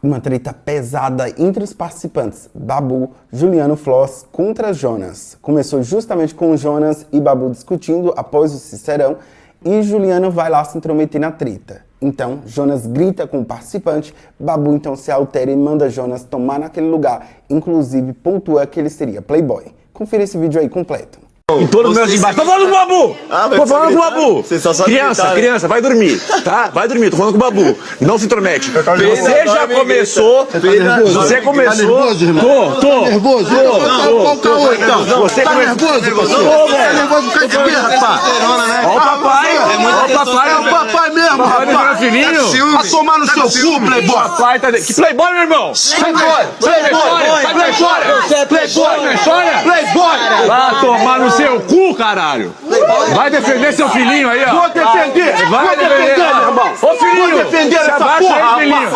Uma treta pesada entre os participantes, Babu, Juliano Floss contra Jonas. Começou justamente com o Jonas e Babu discutindo após o Sincerão e Juliano vai lá se intrometer na treta. Então, Jonas grita com o participante, Babu então se altera e manda Jonas tomar naquele lugar, inclusive pontua que ele seria playboy. Confira esse vídeo aí completo. Em todos os meus embaixos. Tô falando com o Babu! Tô falando com o Babu! Criança, vai dormir, tá? Vai dormir, tô falando com o Babu. Não se intromete. Você já começou. Você começou. Tô nervoso? Você começou. Tá nervoso com a esquerda, rapaz? Ó o papai, ó o papai mesmo, rapaz. Filhinho. Vai tomar no seu cu, playboy. Que playboy, meu irmão? Playboy! Vai tomar no seu cu, caralho! Vai defender seu filhinho aí, ó! Vou defender! Vai defender, meu irmão! Ô filhinho! Vou defender essa porra, filhinho!